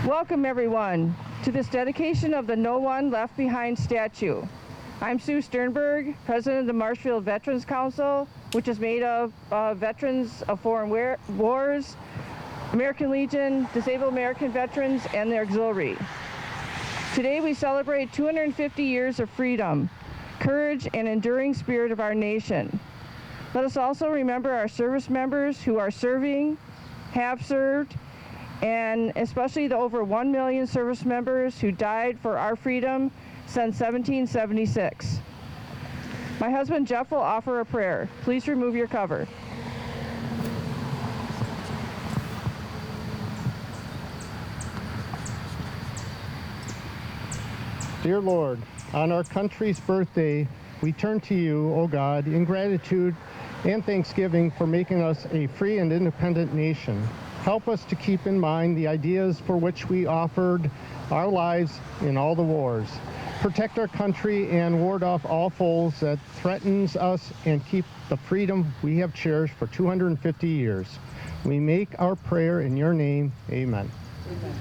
Welcome everyone to this dedication of the No One Left Behind statue. I'm Sue Sternberg, President of the Marshfield Veterans Council, which is made of veterans of foreign wars, American Legion, disabled American veterans, and their auxiliary. Today we celebrate 250 years of freedom, courage, and enduring spirit of our nation. Let us also remember our service members who are serving, have served, and especially the over 1 million service members who died for our freedom since 1776. My husband Jeff will offer a prayer. Please remove your cover. Dear Lord, on our country's birthday, we turn to you, O God, in gratitude and thanksgiving for making us a free and independent nation. Help us to keep in mind the ideas for which we offered our lives in all the wars. Protect our country and ward off all foes that threatens us, and keep the freedom we have cherished for 250 years. We make our prayer in your name. Amen. Amen.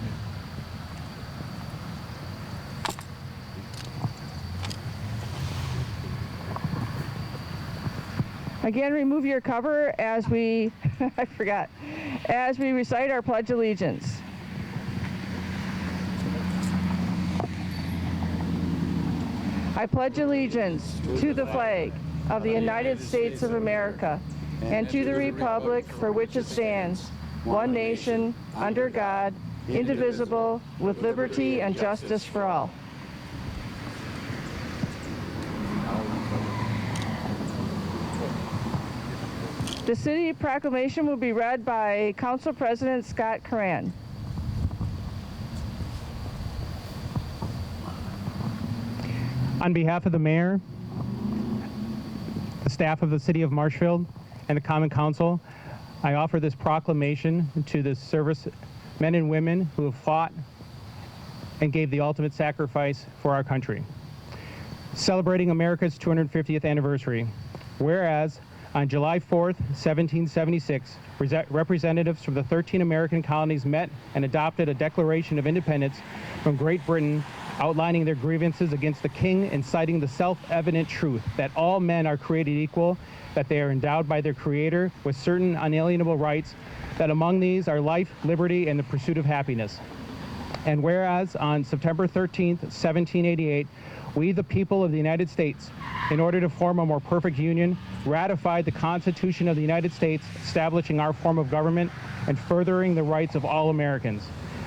Again, remove your cover as we, as we recite our Pledge of Allegiance. I pledge allegiance to the flag of the United States of America and to the republic for which it stands, one nation, under God, indivisible, with liberty and justice for all. The city proclamation will be read by Council President Scott Curran. On behalf of the mayor, the staff of the city of Marshfield, and the Common Council, I offer this proclamation to the service men and women who have fought and gave the ultimate sacrifice for our country. Celebrating America's 250th anniversary. Whereas, on July 4th, 1776, representatives from the 13 American colonies met and adopted a Declaration of Independence from Great Britain, outlining their grievances against the king and citing the self-evident truth that all men are created equal, that they are endowed by their creator with certain unalienable rights, that among these are life, liberty, and the pursuit of happiness. And whereas on September 13th, 1788, we, the people of the United States, in order to form a more perfect union, ratified the Constitution of the United States, establishing our form of government and furthering the rights of all Americans.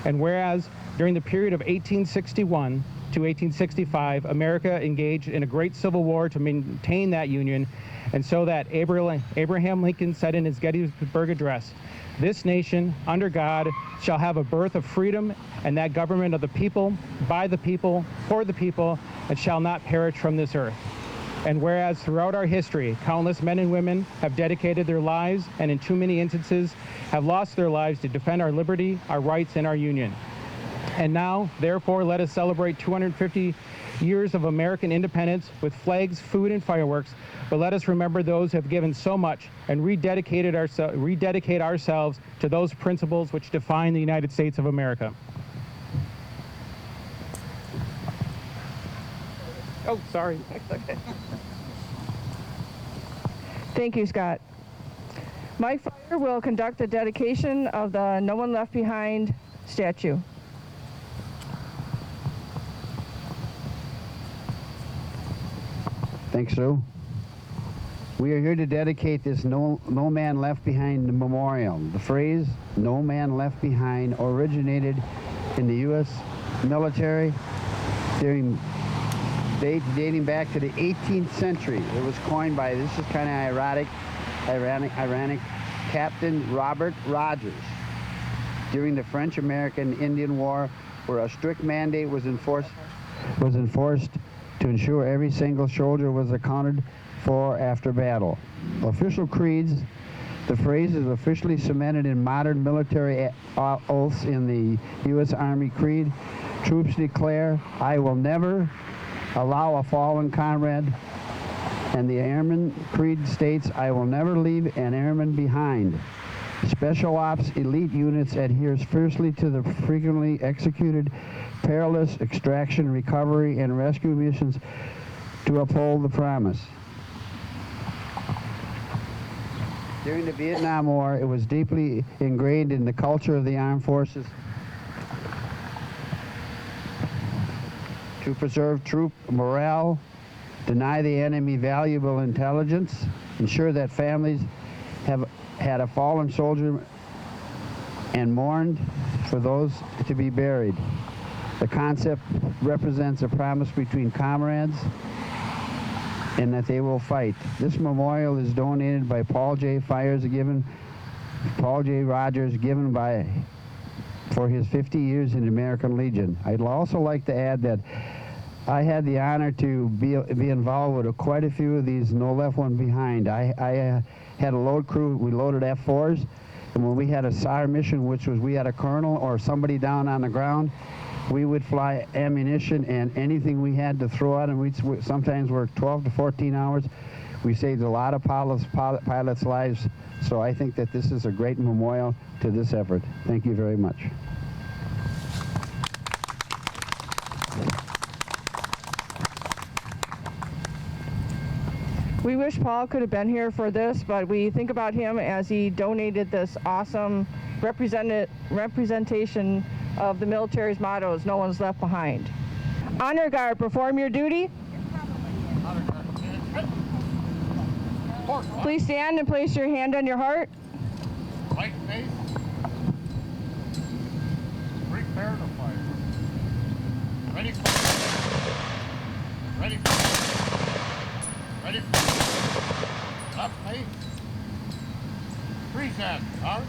And whereas during the period of 1861 to 1865, America engaged in a great civil war to maintain that union, and so that Abraham Lincoln said in his Gettysburg Address, "This nation, under God, shall have a birth of freedom, and that government of the people, by the people, for the people, and shall not perish from this earth." And whereas throughout our history, countless men and women have dedicated their lives, and in too many instances have lost their lives to defend our liberty, our rights, and our union. And now, therefore, let us celebrate 250 years of American independence with flags, food, and fireworks, but let us remember those who have given so much and rededicate ourselves to those principles which define the United States of America. Oh, sorry. Okay. Thank you, Scott. Mike Fire will conduct the dedication of the No One Left Behind statue. Thanks, Sue. We are here to dedicate this No Man Left Behind Memorial. The phrase, "No Man Left Behind," originated in the U.S. military dating back to the 18th century. It was coined by, this is kind of ironic, Captain Robert Rogers during the French-American Indian War, where a strict mandate was enforced to ensure every single soldier was accounted for after battle. Official creeds, the phrase is officially cemented in modern military oaths in the U.S. Army Creed. Troops declare, "I will never allow a fallen comrade," and the Airman Creed states, "I will never leave an airman behind." Special Ops elite units adheres fiercely to the frequently executed perilous extraction, recovery, and rescue missions to uphold the promise. During the Vietnam War, it was deeply ingrained in the culture of the armed forces to preserve troop morale, deny the enemy valuable intelligence, ensure that families have had a fallen soldier, and mourned for those to be buried. The concept represents a promise between comrades and that they will fight. This memorial is donated by Paul J. Rogers, given for his 50 years in the American Legion. I'd also like to add that I had the honor to be involved with quite a few of these No Left One Behind. I had a load crew. We loaded F4s, and when we had a SAR mission, which was we had a colonel or somebody down on the ground, we would fly ammunition and anything we had to throw out, and we'd sometimes work 12 to 14 hours. We saved a lot of pilots' lives, so I think that this is a great memorial to this effort. Thank you very much. We wish Paul could have been here for this, but we think about him as he donated this awesome representation of the military's mottos, no one's left behind. Honor Guard, perform your duty. Please stand and place your hand on your heart. Right face. Prepare to fire. Ready for Ready for Ready for Left face. Freeze hand. All right.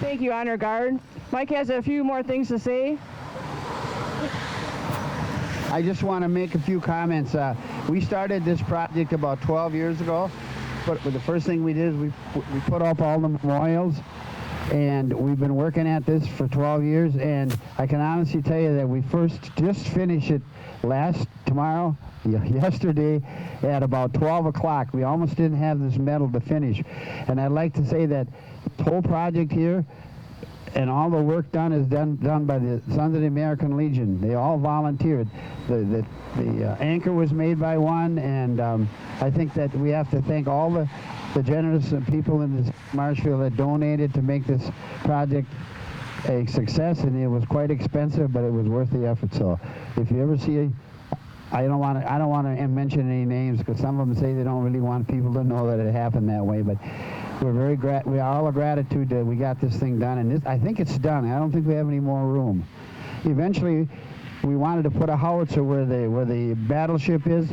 Thank you, Honor Guard. Mike has a few more things to say. I just want to make a few comments. We started this project about 12 years ago, but the first thing we did is we put up all the memorials, and we've been working at this for 12 years, and I can honestly tell you that we just finished it yesterday at about 12 o'clock. We almost didn't have this medal to finish, and I'd like to say that the whole project here and all the work done is done by the Sons of the American Legion. They all volunteered. The anchor was made by one, and I think that we have to thank all the generous people in this Marshfield that donated to make this project a success, and it was quite expensive, but it was worth the effort. So if you ever see, I don't want to mention any names because some of them say they don't really want people to know that it happened that way, but we are all gratitude that we got this thing done, and I think it's done. I don't think we have any more room. Eventually, we wanted to put a howitzer where the battleship is,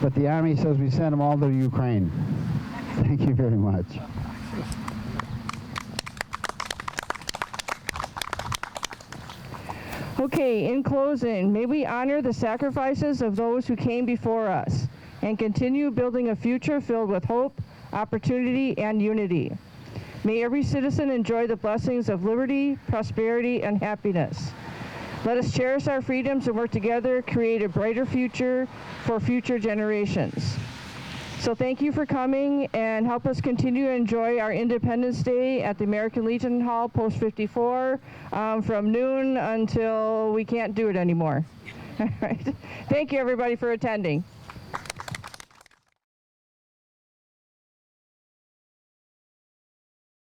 but the Army says we send them all to Ukraine. Thank you very much. Okay, in closing, may we honor the sacrifices of those who came before us and continue building a future filled with hope, opportunity, and unity. May every citizen enjoy the blessings of liberty, prosperity, and happiness. Let us cherish our freedoms and work together, create a brighter future for future generations. So thank you for coming, and help us continue to enjoy our Independence Day at the American Legion Hall, Post 54, from noon until we can't do it anymore. All right. Thank you, everybody, for attending.